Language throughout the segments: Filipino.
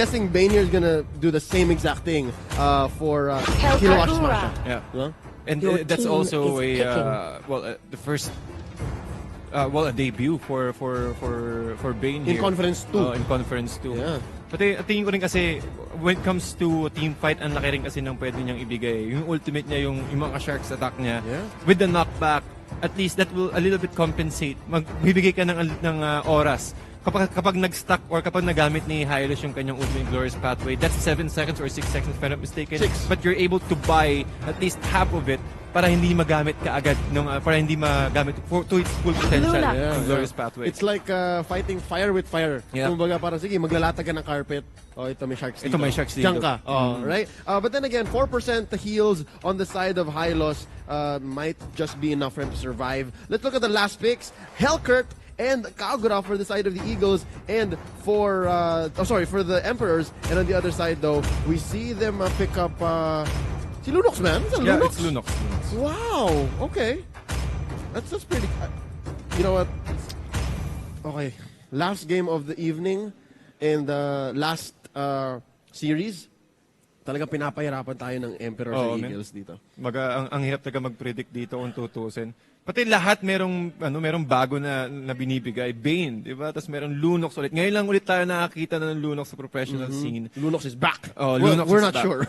guessing Bane here is gonna do the same exact thing for Kilowatt Smash. Yeah. Huh? And that's also the first a debut for Bane in here. Conference 2. In Conference 2. Yeah. Pati tingin ko rin kasi when it comes to team fight, ang laki rin kasi ng pwede niyang ibigay. Yung ultimate niya, yung mga Sharks attack niya, with the knockback, at least that will a little bit compensate. Magbibigay ka ng oras. Kapag nag-stuck or kapag nagamit ni Hylos yung kanyang ultimate glorious pathway, that's 7 seconds or 6 seconds if I'm not mistaken. 6. But you're able to buy at least half of it para hindi magamit kaagad para hindi magamit to its full potential yung glorious pathway. It's like fighting fire with fire. Kumbaga parang sige, maglalatag ka ng carpet. Oh, ito may sharks dito. Ito may sharks dito. Diyan ka. Right? But then again, 4% heals on the side of Hylos might just be enough for him to survive. Let's look at the last picks. Hellkurt and Kagura for the side of the Eagles, and for the Emperors. And on the other side, though, we see them pick up si Lunox, man. Is that Lunox? It's Lunox. Wow. Okay. That's pretty. You know what? Okay. Last game of the evening and the last series. Talagang pinapahirapan tayo ng Emperor sa Eagles dito. Ang hirap talaga mag-predict dito kung tutusin. Pati lahat merong bago na binibigay. Bane, di ba? Tapos merong Lunox ulit. Ngayon lang ulit tayo nakakita na ng Lunox sa professional scene. Lunox is back. Lunox we're is not back. sure.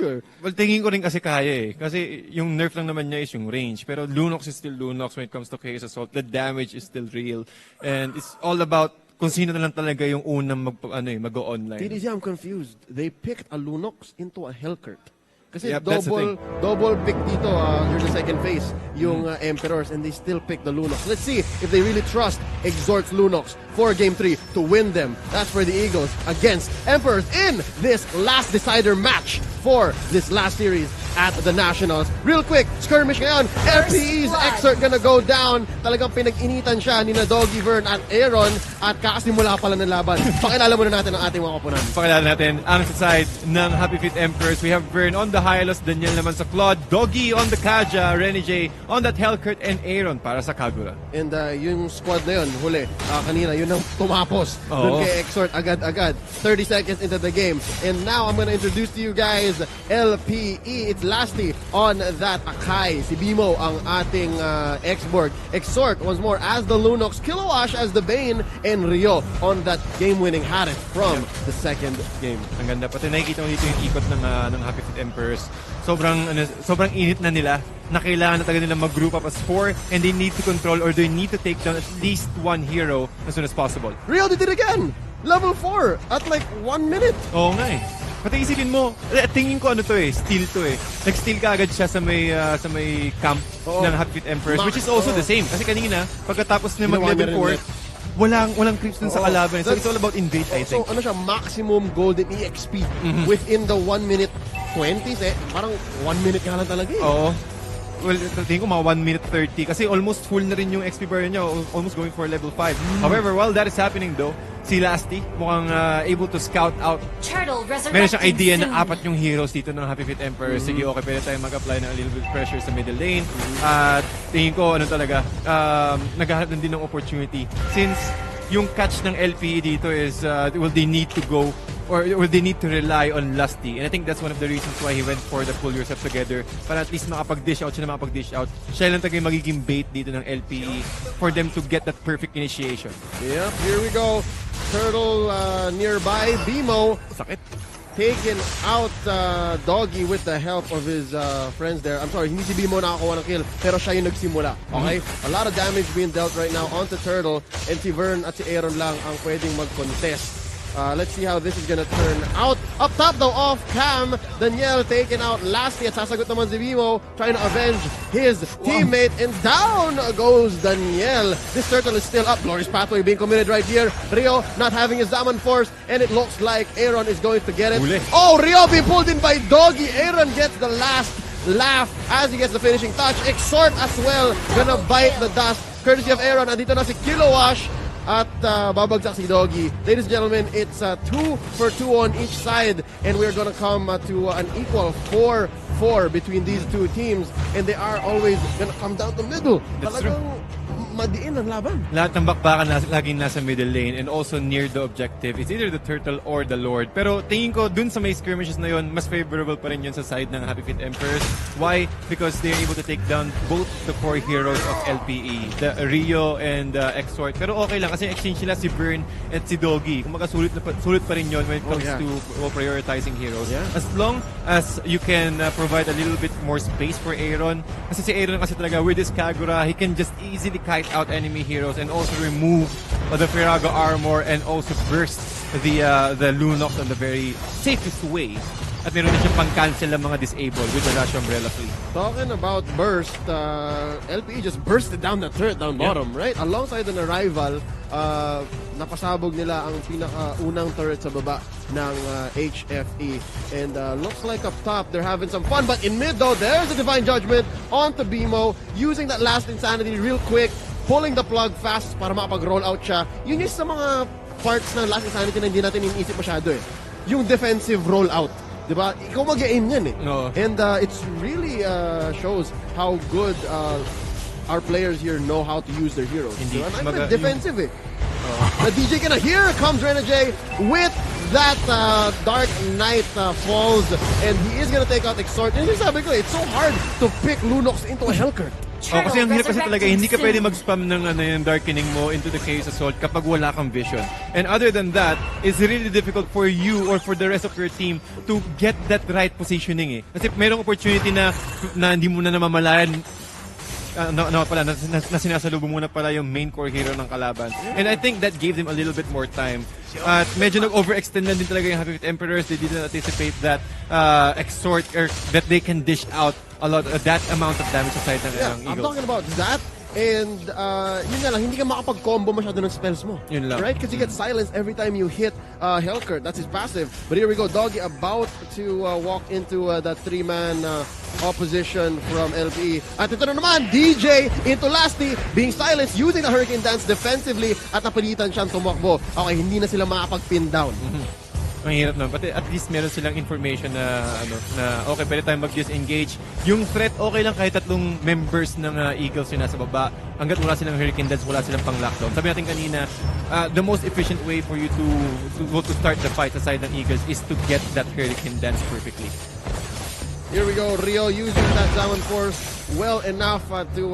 Sure. Well, tingin ko rin kasi kaya eh. Kasi yung nerf lang naman niya is yung range. Pero Lunox is still Lunox when it comes to Chaos Assault. The damage is still real. And it's all about kung sino na lang talaga yung unang mag-online. TDC, I'm confused. They picked a Lunox into a Hellkurt. Kasi double pick dito during the second phase yung Emperors, and they still pick the Lunox. Let's see if they really trust Exhort's Lunox for Game 3 to win them. That's for the Eagles against Emperors in this last decider match for this last series at the Nationals. Real quick, skirmish ngayon. LPE's Exhort gonna go down. Talagang pinag-initan siya ni na Doggy Vern at Aaron at kakasimula pala ng laban. Pakilala muna natin ang ating mga kapunan. Pakilala natin ang sa side ng Happy Feet Emperors. We have Vern on the Hylos, Daniel naman sa Claude, Doggy on the Kaja, Renny J on that Hellkurt, and Aaron para sa Kagura. And yung squad na yun, huli, kanina, yun ang tumapos dun kay Exhort agad-agad. 30 seconds into the game. And now I'm gonna introduce to you guys LPE. It's Lasty on that Akai. Si Bimo ang ating X-Borg. Exhort once more as the Lunox, Kilowash as the Bane, and Rio on that game-winning Harit from the second game. Ang ganda. Pati nakikita mo dito yung ikot ng Happy Feet Emperors. Sobrang init na nila na kailangan na talaga nila mag-group up as 4, and they need to control or they need to take down at least one hero as soon as possible. Rio did it again! Level 4 at like 1 minute. Oo nga eh. Pati isipin mo, tingin ko steal to eh. Nag-steal ka agad siya sa may camp ng Happy Feet Emperors, which is also the same. Kasi kanina, pagkatapos niya mag-level 4, walang creeps dun sa kalaban. So it's all about invade, I think. So maximum golden EXP within the 1 minute 20s eh. Parang 1 minute ka lang talaga eh. Oo. Well, tingin ko mga 1 minute 30 kasi almost full na rin yung XP bar niya, almost going for level 5. However, while that is happening though, si Lasty mukhang able to scout out. Meron siyang idea na 4 yung heroes dito ng Happy Feet Emperor. Sige, okay, pwede tayo mag-apply ng a little bit pressure sa middle lane. At tingin ko, naghahanap din ng opportunity. Since yung catch ng LPE dito is, they need to go or they need to rely on Lusty. And I think that's one of the reasons why he went for the pull yourself together para at least makapag-dish out siya na makapag-dish out. Siya lang talaga yung magiging bait dito ng LPE for them to get that perfect initiation. Yep, here we go. Turtle nearby. Bimo. Sakit. Taken out Doggy with the help of his friends there. I'm sorry, hindi si Bimo nakakuha ng kill, pero siya yung nagsimula. Okay? A lot of damage being dealt right now onto Turtle, and si Vern at si Aaron lang ang pwedeng mag-contest. Let's see how this is gonna turn out. Up top though, off cam, Daniel taken out lastly at sasagot naman si Bimo, trying to avenge his teammate, and down goes Daniel. This turtle is still up. Glorious pathway being committed right here. Rio not having his Zaman force, and it looks like Aaron is going to get it. Oh, Rio being pulled in by Doggy. Aaron gets the last laugh as he gets the finishing touch. Exhort as well, gonna bite the dust. Courtesy of Aaron, andito na si Kilowash. At babagsak si Doggy. Ladies and gentlemen, it's 2 for 2 on each side, and we're gonna come to an equal 4-4 between these two teams, and they are always gonna come down the middle. That's true. madiin ang laban. Lahat ng bakbakan laging nasa middle lane and also near the objective. It's either the turtle or the lord. Pero tingin ko dun sa may skirmishes na yun, mas favorable pa rin yun sa side ng Happy Feet Emperors. Why? Because they're able to take down both the core heroes of LPE, the Rio and Exort. Pero okay lang kasi exchange sila si Vern at si Doggy. Kumaga sulit pa rin yun when it comes to prioritizing heroes. Yeah. As long as you can provide a little bit more space for Aaron. Kasi si Aaron kasi talaga with this Kagura, he can just easily kite out enemy heroes and also remove the Firaga armor and also burst the Lunox on the very safest way. At meron na siyang pang-cancel ng mga disable with the Rush Umbrella Fleet. Talking about burst, LPE just bursted down the turret down bottom, right? Alongside an arrival, napasabog nila ang pinaka-unang turret sa baba ng HFE. And looks like up top, they're having some fun. But in mid though, there's a Divine Judgment onto Bimo, using that last Insanity real quick, pulling the plug fast para makapag-roll out siya. Yun yung sa mga parts ng last Insanity na hindi natin iniisip masyado eh. Yung defensive roll out. Diba? Ikaw mag-aim yan eh. No. And it's really shows how good our players here know how to use their heroes. Indeed. Diba? And I'm defensive eh. The DJ ka na. Here comes Renajay with that Dark Knight falls, and he is gonna take out Exort. And yung sabi ko, it's so hard to pick Lunox into a Hellcurt. Kasi ang hirap kasi talaga, hindi ka pwede mag-spam ng yung Darkening mo into the Chaos Assault kapag wala kang vision. And other than that, it's really difficult for you or for the rest of your team to get that right positioning eh. Kasi mayroong opportunity na hindi mo na namamalayan na sinasalubong mo na pala yung main core hero ng kalaban. And I think that gave them a little bit more time. At medyo nag-overextend lang din talaga yung Happy Feet Emperors. They didn't anticipate that Exort or that they can dish out a lot that amount of damage aside ng Eagles. I'm talking about that. And yun nga lang, hindi ka makapag-combo masyado ng spells mo. Yun lang. Right? Because you get silenced every time you hit Hellcurt. That's his passive. But here we go. Doggy about to walk into that 3-man opposition from LPE. At ito na naman, DJ into Lasty, being silenced using the Hurricane Dance defensively at napilitan siyang tumakbo. Okay, hindi na sila makapag-pin down. Ang hirap naman. Pati at least meron silang information na okay, pwede tayong mag-disengage. Yung threat, okay lang kahit tatlong members ng Eagles yung nasa baba. Hanggat wala silang Hurricane Dance, wala silang pang-lockdown. Sabi natin kanina, the most efficient way for you to start the fight aside ng Eagles is to get that Hurricane Dance perfectly. Here we go, Rio using that Zaman Force well enough to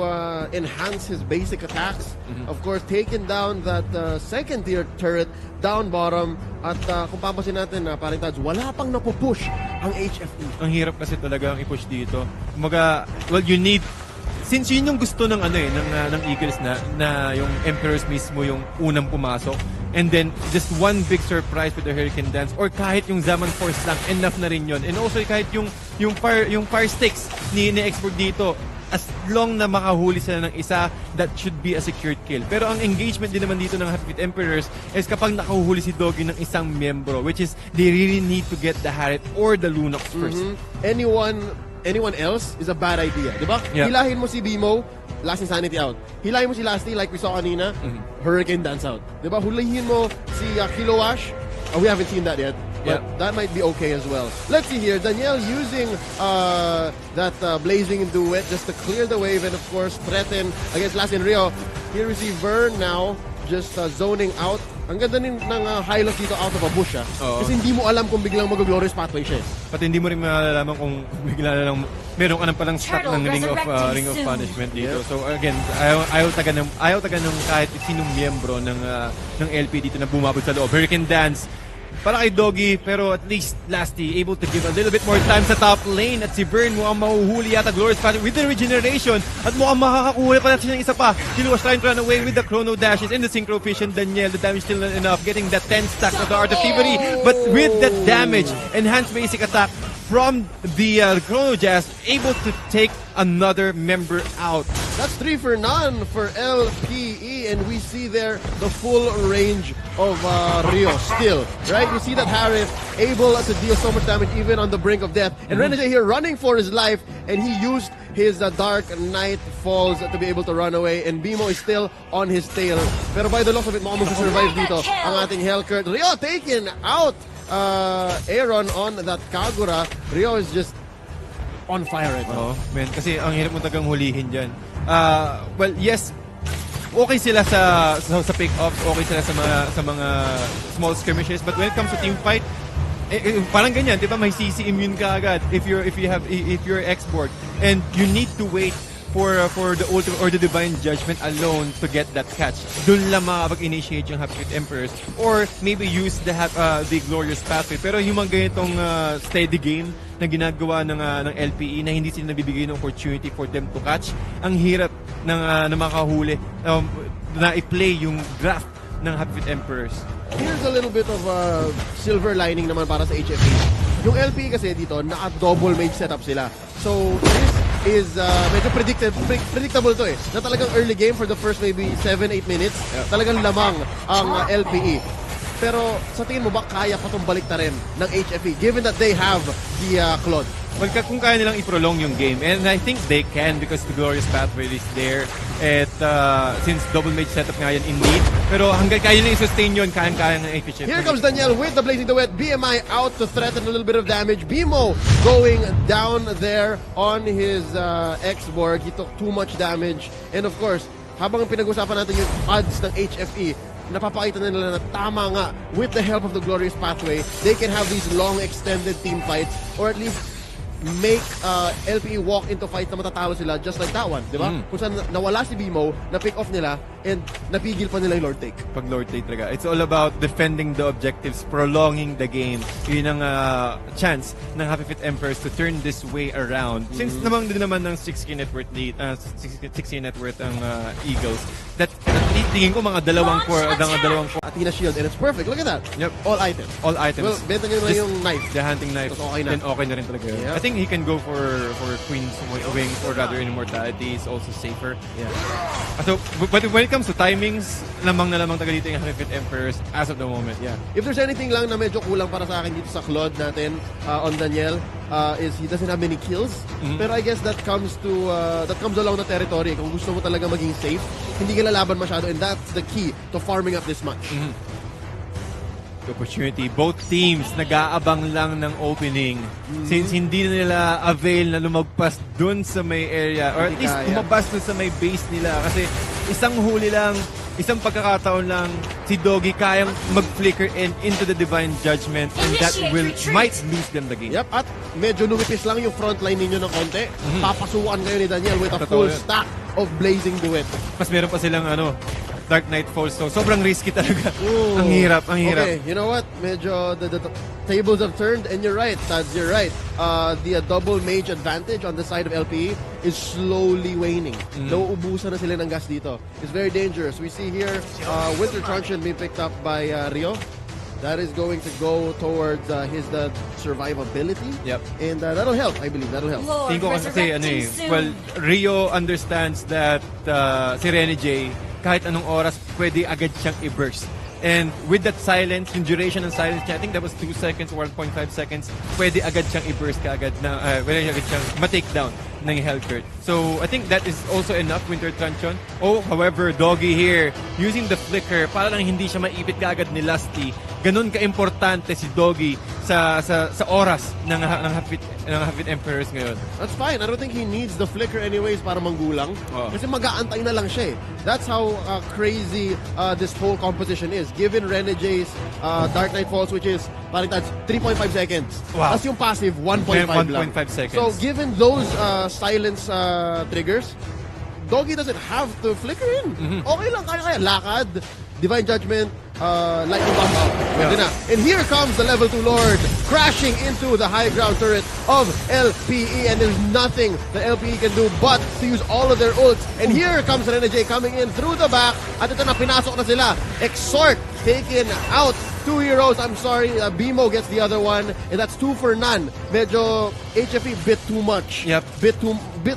enhance his basic attacks. Of course, taking down that second tier turret down bottom. At kung papasin natin, paring Tads, wala pang napupush ang HFE. Ang hirap kasi talaga ang i-push dito. Kumaga, well, you need since yun yung gusto ng ng Eagles na yung Emperors mismo yung unang pumasok, and then just one big surprise with the Hurricane Dance or kahit yung Zaman Force lang, enough na rin yun. And also kahit yung fire sticks ni Export dito, as long na makahuli sila ng isa, that should be a secured kill. Pero ang engagement din naman dito ng Happy Feet Emperors is kapag nakahuli si Doggy ng isang miyembro, which is they really need to get the Harriet or the Lunox first. Anyone else is a bad idea, di ba? Yeah. Hilahin mo si Bimo, Last Insanity out. Hilahin mo si Lasty like we saw kanina, Hurricane Dance out. Di ba? Hulihin mo si Kilowash. We haven't seen that yet, but that might be okay as well. Let's see here. Danielle using that Blazing Duet just to clear the wave and of course threaten against Last in Rio. Here we see Vern now just zoning out. Ang ganda ng high-loss dito out of a bush kasi hindi mo alam kung biglang mag-glorious pathway siya. Pati hindi mo rin malalaman kung bigla na lang meron ka ng palang stack ng Ring of Punishment dito. So again, ayaw taga ng kahit sinong miyembro ng LP dito na bumabot sa loob. Hurricane Dance para kay Doggy, pero at least Lasty able to give a little bit more time sa top lane. At si Vern mukhang mahuhuli yata Glorious Path with the regeneration at mukhang makakakuha pa natin ng isa pa. Kiluwas trying to run away with the Chrono Dashes and the Synchro Vision. Daniel, the damage still not enough, getting that 10 stack of the Art of Thievery, but with that damage, enhanced basic attack from the Chrono Jazz, able to take another member out. That's 3 for none for LPE, and we see there the full range of Rio still, right? You see that Harris able to deal so much damage even on the brink of death. And Renajay here running for his life, and he used his Dark Knight Falls to be able to run away, and Bimo is still on his tail. Pero by the looks of it, mukhang survive dito ang ating Hellcurt. Rio taken out. Aaron on that Kagura. Rio is just on fire right now. Man, kasi ang hirap mo tagang hulihin dyan. Well, yes, okay sila sa pick-offs, okay sila sa mga small skirmishes, but when it comes to team fight, parang ganyan, 'di ba? May CC immune ka agad if you're X-board, and you need to wait for the ultimate or the divine judgment alone to get that catch. Doon lang makapag-initiate yung Happy Feet Emperors, or maybe use the glorious pathway. Pero yung mga ganitong steady game na ginagawa ng LPE na hindi sila nabibigay ng opportunity for them to catch, ang hirap na makahuli na i-play yung draft ng Happy Feet Emperors. Here's a little bit of a silver lining naman para sa HFE. Yung LPE kasi dito, naka-double mage setup sila. So, this is medyo predictable to na talagang early game for the first maybe 7-8 minutes, talagang lamang ang LPE. Pero sa tingin mo ba kaya pa itong baliktarin ng HFE given that they have the Claude? Well, kung kaya nilang i-prolong yung game, and I think they can because the glorious pathway is there, at since double mage setup nga yan in need, pero hanggang kaya nilang i-sustain yun, kaya ng HFE. Here comes Daniel with the Blazing Duet. BMI out to threaten a little bit of damage. Bimo going down there on his X-board. He took too much damage. And of course, habang pinag-usapan natin yung odds ng HFE, napapakita na nila na tama nga, with the help of the glorious pathway, they can have these long extended team fights, or at least make LPE walk into fights na matatalo sila just like that one, di ba? Kung saan nawala si Bimo, na-pick off nila, and napigil pa nila yung Lord Take. Pag Lord Take talaga, it's all about defending the objectives, prolonging the game. Yun ang chance ng Happy Feet Emperors to turn this way around. Since namang din naman ng 6K net worth ang Eagles, that tingin ko mga dalawang Athena Shield, and it's perfect. Look at that. Yep. All items. All items. Well, benta nyo na yung knife. The hunting knife. Tapos okay na. Then okay na rin talaga. Yeah. I think he can go for Queen's Wings, or rather in Immortality is also safer. Yeah. So, but when it comes to timings, lamang taga dito yung Happy Feet Emperors as of the moment. Yeah. If there's anything lang na medyo kulang para sa akin dito sa Claude natin on Daniel, is he doesn't have many kills. Pero I guess that comes along the territory. Kung gusto mo talaga maging safe, hindi ka lalaban masyado, and that's the key to farming up this match. The opportunity. Both teams nag-aabang lang ng opening since hindi na nila avail na lumagpas dun sa may area, or at least lumabas dun sa may base nila, kasi isang huli lang, isang pagkakataon lang, si Doggy kayang mag-flicker into the divine judgment, and that might lose them the game. Yep, at medyo lumipis lang yung frontline ninyo ng konti. Papasukan kayo ni Daniel with a full stack of Blazing Duet. Mas meron pa silang Dark Knight Falls, so sobrang risky talaga. Ang hirap. Okay, you know what? Medyo the tables have turned, and you're right, Tads, you're right. The double mage advantage on the side of LPE is slowly waning. Nauubusan na sila ng gas dito. It's very dangerous. We see here Winter Truncheon being picked up by Rio. That is going to go towards his survivability. Yep. And that'll help, I believe. That'll help. Tingin ko kasi well, Rio understands that si Rene J, kahit anong oras, pwede agad siyang i-burst. And with that silence, yung duration ng silence niya, I think that was 2 seconds or 1.5 seconds, pwede agad siyang i-burst kaagad na, pwede agad siyang ma-take down ng Hellcurt. So, I think that is also enough, Winter Truncheon. However, Doggy here, using the flicker, para lang hindi siya maipit kaagad ni Lusty. Ganun ka-importante si Doggy sa oras ng Happy Feet Emperors ngayon. That's fine. I don't think he needs the flicker anyways para manggulang. Kasi mag-aantay na lang siya. That's how crazy this whole composition is. Given Rene J's Dark Knight Falls, which is parang that's 3.5 seconds. Wow. Tapos yung passive, 1.5 lang. 1.5 seconds. So given those silence triggers, Doggy doesn't have to flicker in. Okay lang, kaya. Lakad, Divine Judgment, lightning bomb out. Pwede na. And here comes the level 2 Lord crashing into the high ground turret of LPE, and there's nothing that LPE can do but to use all of their ults. And here comes Rene J coming in through the back, at ito na, pinasok na sila. Exhort taken out. 2 heroes, I'm sorry, Bimo gets the other one, and that's 2 for none. Medyo HFE bit too much. Yep. Bit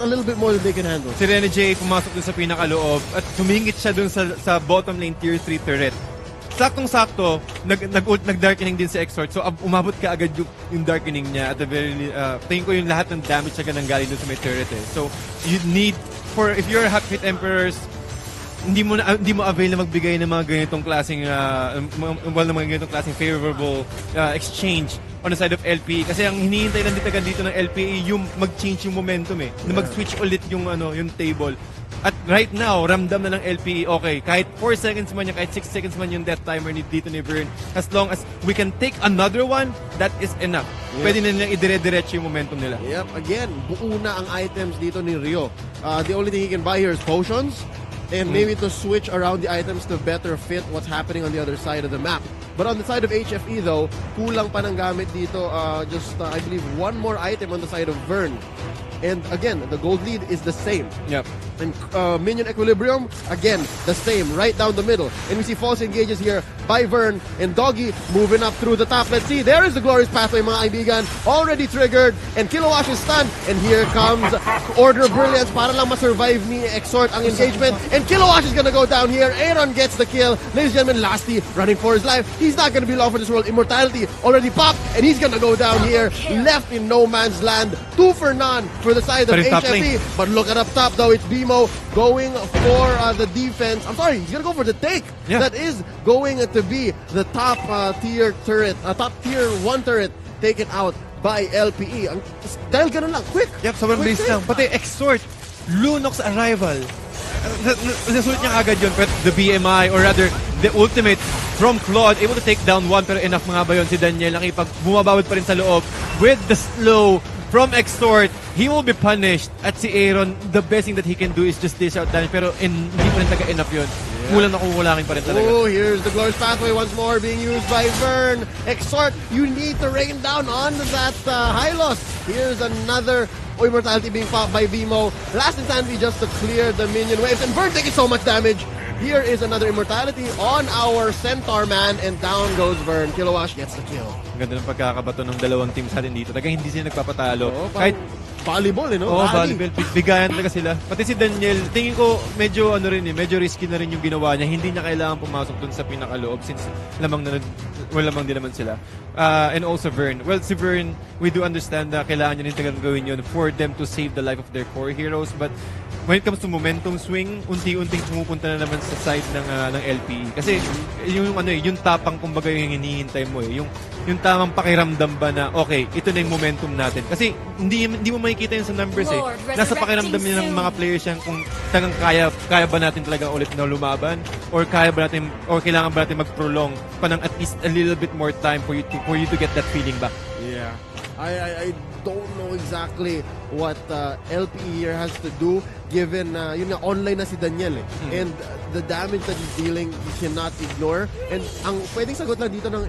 a little bit more than they can handle. Si Rene J pumasok dun sa pinakaloob at tumingit siya dun sa bottom lane tier 3 turret. Saktong-sakto, nag-darkening din sa Exhort, so umabot ka agad yung darkening niya at the very, tingin ko yung lahat ng damage siya nanggaling dun sa may turret eh. So, you need, if you're Happy Feet Emperors, hindi mo avail na magbigay ng mga ganitong klaseng favorable exchange on the side of LPE, kasi ang hinihintay lang dito ng LPE yung mag-change yung momentum na mag-switch ulit yung table. At right now, ramdam na ng LPE, okay, kahit 4 seconds man yan, kahit 6 seconds man yung death timer dito ni Vern, as long as we can take another one, that is enough. Yep. Pwede na nilang idire-diretso yung momentum nila. Yep, again, buo na ang items dito ni Rio. The only thing he can buy here is potions, and maybe to switch around the items to better fit what's happening on the other side of the map. But on the side of HFE though, kulang pa ng gamit dito. I believe one more item on the side of Vern. And again, the gold lead is the same. Yep. And minion equilibrium, again, the same, right down the middle. And we see false engages here by Vern and Doggy moving up through the top. Let's see, there is the glorious pathway, mga kaibigan, already triggered, and Kilowash is stunned. And here comes Order of Brilliance para lang ma-survive ni Exhort ang engagement. And Kilowash is gonna go down here. Aaron gets the kill. Ladies and gentlemen, Lasty running for his life. He's not gonna be long for this world. Immortality already popped, and he's gonna go down here, left in no man's land. 2 for none for the side of But in top HFE. lane. But look at up top though, it's BMO going for the defense. I'm sorry, he's gonna go for the take. Yeah. That is going to be the top tier turret, top tier 1 turret taken out by LPE. Dahil ganun lang, quick. Yep, sobrang Quick bilis take. lang. Pati Exhort, Lunox arrival. Nasulit niya agad yun, but the BMI, or rather, the ultimate from Claude, able to take down 1, pero enough mga ba yun si Daniel, nakipag bumabawid pa rin sa loob with the slow from Exhort. He will be punished. At si Aaron, the best thing that he can do is just dish out damage, pero hindi pa rin taga-enough yun. Kulang na kukulangin pa rin talaga. Oh, here's the glorious pathway once more being used by Vern. Exhort, you need to rain down on that high loss. Here's another immortality being popped by Vimo. Last insanity just to clear the minion waves. And Vern taking so much damage. Here is another immortality on our Centaur man. And down goes Vern. Kilowash gets the kill. Ang ganda ng pagkakabato ng dalawang teams natin dito. Talagang hindi sila nagpapatalo. Oh, Kahit volleyball, no? Oo, Rally. volleyball. Bigayan talaga sila. Pati si Daniel, tingin ko medyo medyo risky na rin yung ginawa niya. Hindi niya kailangan pumasok dun sa pinakaloob since lamang din naman sila. And also Vern. Well, si Vern, we do understand na kailangan niya rin talagang gawin yun for them to save the life of their core heroes. But when it comes to momentum swing, unti-unting pumupunta na naman sa side ng LPE. Kasi yung tapang kumbaga yung hinihintay mo eh. Yung tamang pakiramdam ba na okay, ito na yung momentum natin. Kasi hindi mo makikita yun sa numbers eh. Nasa pakiramdam niya ng mga players yan kung talagang kaya ba natin talaga ulit na lumaban or kaya ba natin or kailangan ba natin mag-prolong pa ng at least a little bit more time for you to get that feeling back. Yeah. I don't know exactly what LPE here has to do given yun na online na si Daniel eh. And the damage that he's dealing you cannot ignore. And ang pwedeng sagot lang dito ng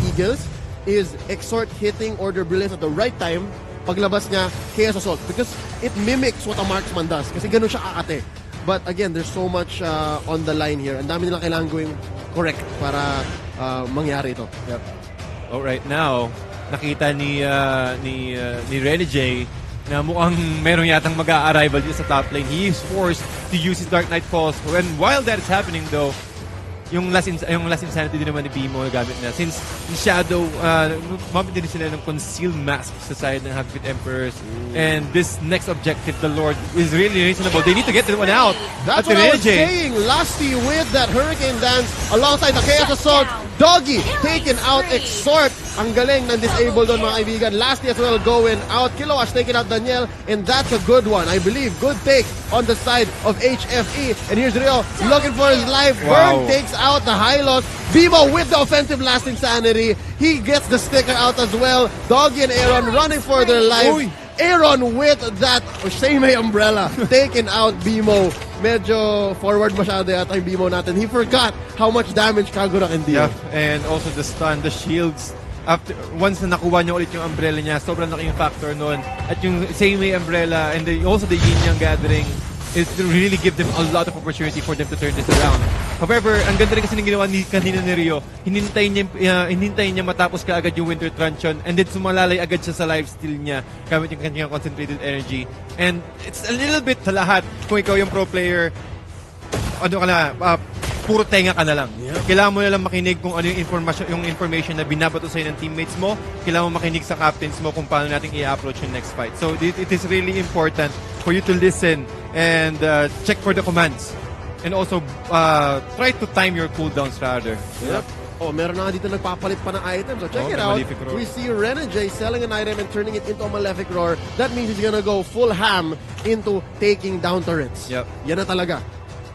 Eagles is Exhort hitting Order Brilliance at the right time paglabas niya Chaos Assault because it mimics what a marksman does kasi ganun siya kakate. But again, there's so much on the line here. Ang dami nilang kailangan gawing correct para mangyari ito. Yep. Oh, right now, nakita ni Renegade na mukhang meron yatang mag-a-arrival dito sa top lane. He is forced to use his Dark Knight Pulse. And while that is happening though, yung last insanity din naman ni Bimo gamit na. Since Shadow, mabit din sila ng concealed mask sa side ng Happy Emperors. And this next objective, the Lord, is really reasonable. They need to get this one out. That's what I was saying. Lasty with that Hurricane Dance alongside the Chaos Assault. Doggy taken out. Exhort. Ang galing ng disabled doon mga kaibigan. Lasty as well going out. Kilowash taking out Daniel. And that's a good one. I believe. Good take on the side of HFE. And here's Rio looking for his life. Wow. Burn takes out the high loss. Bimo with the offensive last insanity. He gets the sticker out as well. Doggy and Aaron running for their life. Uy. Aaron with that same umbrella taking out Bimo. Medyo forward masyado yata yung Bimo natin. He forgot how much damage Kagura can deal. Yeah, and also the stun, the shields. Once na nakuha niya ulit yung umbrella niya, sobrang laking factor nun. At yung same way umbrella and also the Yin Yang Gathering is to really give them a lot of opportunity for them to turn this around. However, ang ganda rin kasi ng ginawa kanina ni Rio, hinintay niya matapos kaagad yung Winter Truncheon and then sumalalay agad siya sa lifesteal niya gamit yung kanyang concentrated energy. And it's a little bit sa lahat kung ikaw yung pro player, puro tenga ka na lang. Yeah. Kailangan mo na lang makinig kung ano yung information na binabato sa'yo ng teammates mo. Kailangan mo makinig sa captains mo kung paano natin i-approach yung next fight. So it is really important for you to listen and check for the commands. And also try to time your cooldowns rather. Yep. Oh, meron na nga dito nagpapalit pa ng items. So check it may out. Malefic Roar. We see Renegade selling an item and turning it into a Malefic Roar. That means he's gonna go full ham into taking down turrets. Yep. Yan na talaga.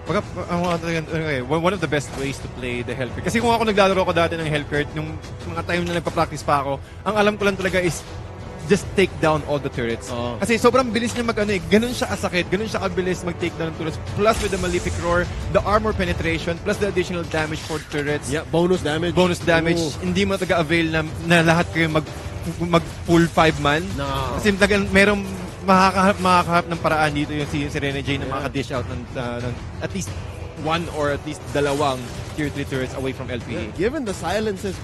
One of the best ways to play the Hellcurt. Kasi kung ako naglalaro ko dati ng Hellcurt, nung mga time na nagpa-practice pa ako, ang alam ko lang talaga is just take down all the turrets. Oh. Kasi sobrang bilis niya ganun siya kasakit, ganun siya kabilis mag-take down ng turrets. Plus with the Malefic Roar, the armor penetration, plus the additional damage for turrets. Yeah, bonus damage. Bonus damage. Ooh. Hindi mo taga-avail na lahat kayo mag full 5-man. No. Kasi talagang merong makakahap ng paraan dito yung si Renegade na makaka-dish out ng at least one or at least dalawang tier 3 turrets away from LPA. Given the silences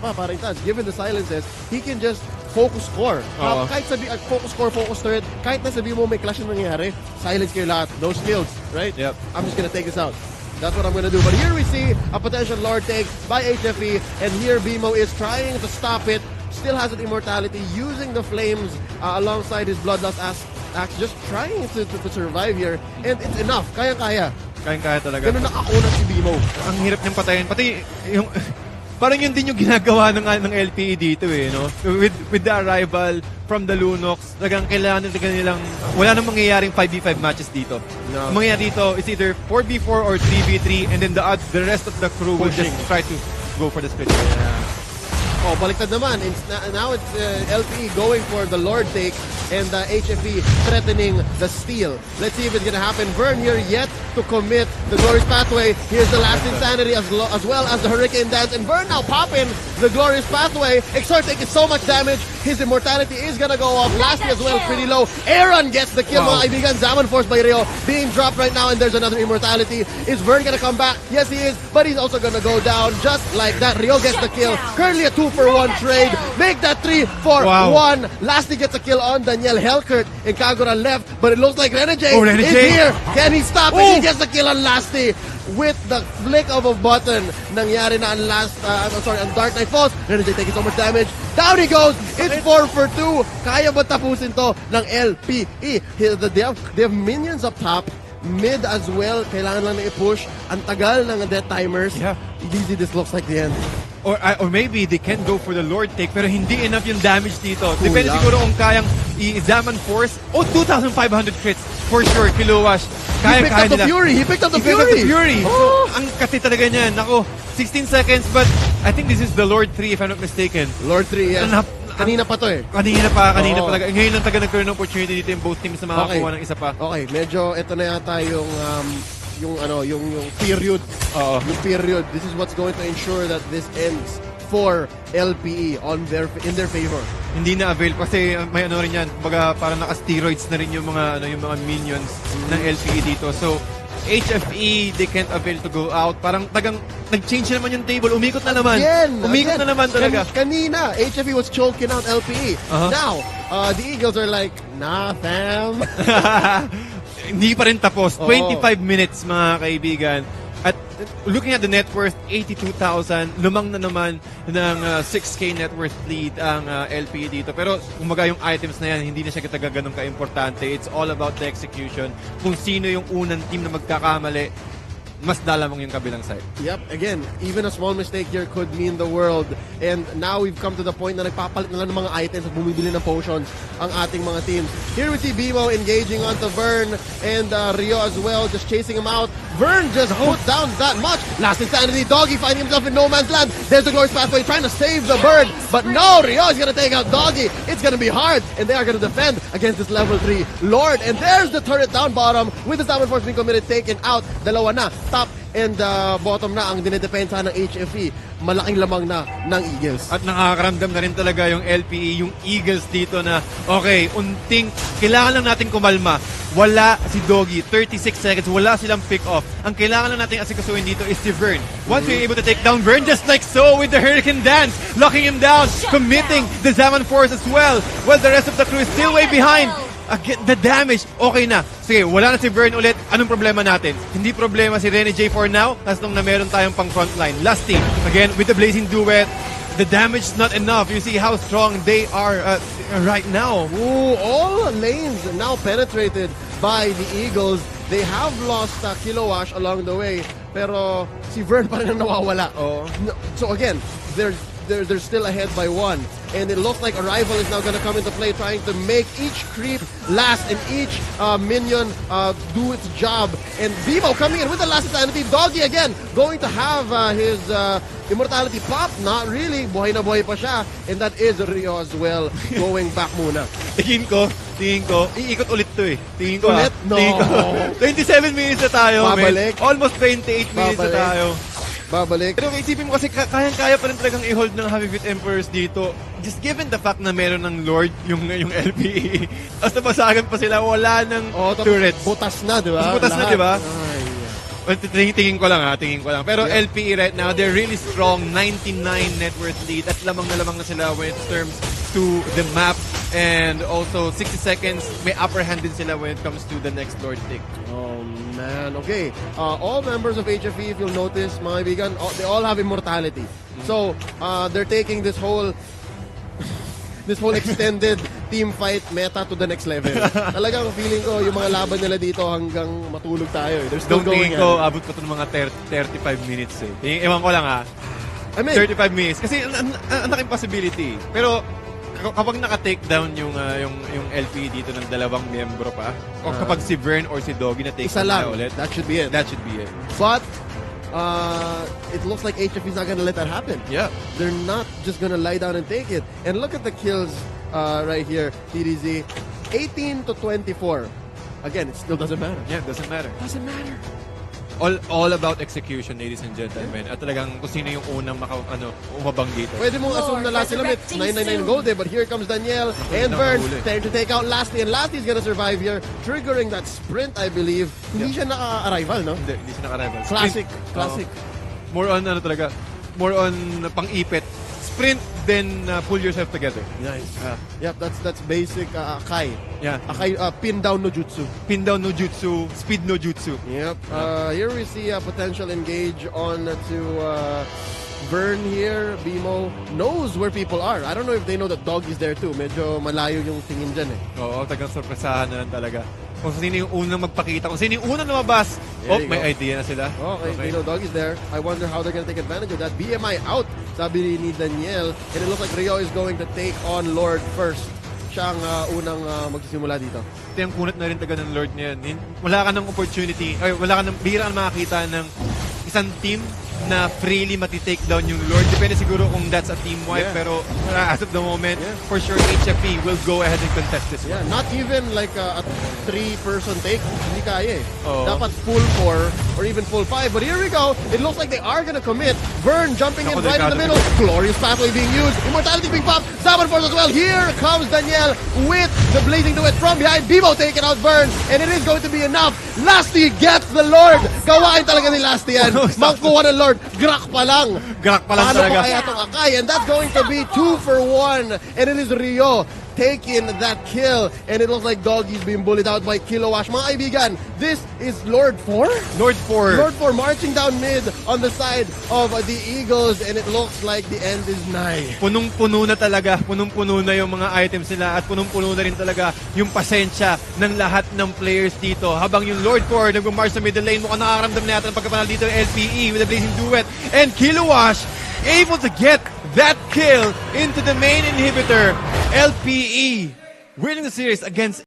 given the silences, he can just focus core. Kahit focus core, focus turret, kahit na sabi mo may clash na nangyayari, silence kayo lahat. Those skills, right? Yep. I'm just gonna take this out. That's what I'm gonna do. But here we see a potential Lord take by HFE, and here BMO is trying to stop it. Still has an immortality, using the flames alongside his Bloodlust axe, just trying to survive here. And it's enough. Kaya-kaya. Kaya talaga. Ganun nakakunat si BMO. Ang hirap niyang patayin. Pati yung parang yun din yung ginagawa ng LPE dito eh, no? With the arrival from the Lunox, talagang kailangan nilang wala nang mangyayaring 5v5 matches dito. No. Ang mangyayari dito is either 4v4 or 3v3, and then the rest of the crew will just try to go for the split. Oh, baliktad naman. Now it's LPE going for the Lord take and HFE threatening the steal. Let's see if it's gonna happen. Vern here yet to commit the Glorious Pathway. Here's the last Insanity as well as the Hurricane Dance. And Vern now popping the Glorious Pathway. Exort taking so much damage. His immortality is gonna go off. Lasty as well, pretty low. Aaron gets the kill. Wow. Mga kaibigan, Zaman Force by Rio being dropped right now, and there's another immortality. Is Vern gonna come back? Yes, he is, but he's also gonna go down just like that. Rio gets the kill. Currently a 2-for-1 trade. Make that 3-for-1. Lasty gets a kill on Daniel Hellcurt, and Kagura left, but it looks like Renegade is here. Can he stop it? He gets the kill on Lasty. With the flick of a button, nangyari na ang ang Dark Knight Falls. Renegade taking so much damage. Down he goes. It's 4-for-2. Kaya ba tapusin to ng LPE? They have minions up top. Mid as well. Kailangan lang na i-push. Ang tagal ng death timers. Yeah. Easy, this looks like the end. Or maybe they can go for the Lord take pero hindi enough yung damage dito. Depende siguro kung kayang i-Zaman Force. 2,500 crits for sure, Kilowash. He picked up the Fury. So, ang kasi talaga niyan. Ako, 16 seconds, but I think this is the Lord 3 if I'm not mistaken. Lord 3, yes. Kanina pa to eh. Kanina pa talaga. Ngayon lang taga nagkaroon ng opportunity dito yung both teams na makakuha ng isa pa. Okay, medyo ito na yata yung period. Yung period. This is what's going to ensure that this ends for LPE in their favor. Hindi na avail kasi may rin yan, kumbaga parang naka-steroids na rin yung mga minions ng LPE dito. So HFE, they can't avail to go out. Parang nag-change naman yung table. Umikot na naman. Umikot na naman talaga. Kanina, HFE was choking out LPE. Now, the Eagles are like, nah, fam. Hindi pa rin tapos. 25 minutes, mga kaibigan. At looking at the net worth, 82,000. Lumang na naman ng 6K net worth lead ang LPE dito. Pero kumbaga yung items na yan, hindi na siya ganun ka-importante. It's all about the execution. Kung sino yung unang team na magkakamali, mas dalamang yung kabilang side. Yep, again, even a small mistake here could mean the world. And now we've come to the point na nagpapalit na lang ng mga items at bumibili ng potions ang ating mga teams. Here we see BMO engaging onto Vern and Rio as well, just chasing him out. Vern just put down that much. Last Insanity, Doggy finding himself in no man's land. There's the Glorious Pathway trying to save the bird. But no, Rio is going to take out Doggy. It's going to be hard. And they are going to defend against this level 3 Lord. And there's the turret down bottom with the Zaman Force being committed, taken out. Dalawa na. Top and bottom na ang dinedepensa ng HFE. Malaking lamang na ng Eagles. At nakakaramdam na rin talaga yung LPE, yung Eagles dito na, okay, unting, kailangan lang natin kumalma. Wala si Doggy, 36 seconds, wala silang pick-off. Ang kailangan lang natin asikasuhin dito is si Vern. Once we're able to take down Vern, just like so with the Hurricane Dance, locking him down, committing the Zaman Force as well, while the rest of the crew is still way behind. Again, the damage, okay na. Sige, wala na si Vern ulit. Anong problema natin? Hindi problema si Renegade for now, as long na meron tayong pang frontline. Last team, again, with the Blazing Duet, the damage is not enough. You see how strong they are right now. Ooh, all lanes now penetrated by the Eagles. They have lost Kilowash along the way, pero si Vern pa rin ang nawawala. Oo. So again, they're still ahead by 1. And it looks like Arrival is now going to come into play, trying to make each creep last and each minion do its job. And Bimo coming in with the last insanity. Doggy again going to have his immortality pop. Not really. Buhay na buhay pa siya. And that is Rio as well, going back muna. Tingin ko, iikot ulit to eh. Tingin ko Ulit? No. Tingin ko. 27 minutes na tayo, Babalik. man. Almost 28 minutes na Babalik. tayo. Babalik. Pero isipin mo kasi kayang-kaya pa rin talagang i-hold ng Heavy Fit Emperors dito. Just given the fact na meron ng Lord yung LPE. As napasagan pa sila, wala ng turrets. Butas na, di ba? Butas na, di ba? Ay. Well, tingin ko lang. Pero LPE right now, they're really strong. 99 net worth lead. At lamang na sila when it terms to the map. And also, 60 seconds, may upper hand din sila when it comes to the next Lord pick. Oh, man. Okay. All members of HFE, if you'll notice, mga kaibigan, they all have immortality. So, they're taking this whole extended team fight meta to the next level. Talagang feeling ko, yung mga laban nila dito hanggang matulog tayo. They're still going. Ko, abot pa ito ng mga 35 minutes eh. Ewan ko lang I mean, 35 minutes. Kasi ang laking possibility. Pero kapag naka-take down yung LP dito ng dalawang miyembro pa, o kapag si Vern or si Doggy na take isa down lang. na ulit, That should be it. that should be it. But, it looks like HFE is not gonna let that happen. Yeah. They're not just gonna lie down and take it. And look at the kills right here, TDZ. 18 to 24. Again, it still doesn't matter. Yeah, doesn't matter. Doesn't matter. All about execution, ladies and gentlemen. At talagang kung sino yung unang umabang dito. Pwede mong assume na last sila may 999 gold eh, but here comes Danielle and Vern trying to take out Lasty, and Lasty's gonna survive here, triggering that sprint, I believe. Hindi siya naka-arrival, no? Hindi siya naka-rival. Classic. More on more on pang-ipit. Sprint, then pull yourself together. Nice. Yep, that's basic Akai. Yeah. Akai, pin down no jutsu. Pin down no jutsu, speed no jutsu. Yep. Here we see a potential engage on to Vern here. Bimo knows where people are. I don't know if they know that Dog is there too. Medyo malayo yung tingin dyan eh. Oo, tagang sorpresahan na lang talaga. Kung sino yung unang magpakita, kung sino yung unang lumabas, may idea na sila. Okay, you know, Dog is there. I wonder how they're gonna take advantage of that. BMI out, sabi ni Daniel. And it looks like Rio is going to take on Lord first. Siya ang unang magsisimula dito. Ito yung kunat na rin taga ng Lord niya. Wala ka ng opportunity, bihira ka makakita ng isang team na freely matitake down yung Lord. Depende siguro kung that's a team wipe, pero as of the moment, for sure HFE will go ahead and contest this one. Yeah, not even like a 3-person take. Hindi kaya eh. Oo. Dapat full 4 or even full 5. But here we go. It looks like they are gonna commit. Vern jumping in right in the middle. Glorious pathway being used. Immortality being popped. Zaman Force as well. Here comes Danielle with the blazing duet from behind. Bimo taking out Vern. And it is going to be enough. Lasty gets the Lord. Gawain talaga ni Lasty yan. Mangkuha ng Lord. Grak pa lang. Paano talaga. pa kaya itong Akai? And that's going to be 2 for 1. And it is Rio taking that kill. And it looks like Doggy's being bullied out by Kilowash. Mga kaibigan, this is Lord 4? Lord 4. Lord 4 marching down mid on the side of the Eagles. And it looks like the end is nigh. Punong-puno na talaga. Punong-puno na yung mga items nila at punong-puno na rin talaga yung pasensya ng lahat ng players dito. Habang yung Lord 4 nag-march sa middle lane, mukhang nakakaramdam na yata ng pagkapanal dito ng LPE with the blazing duet. And Kilowash able to get that kill into the main inhibitor. LPE winning the series against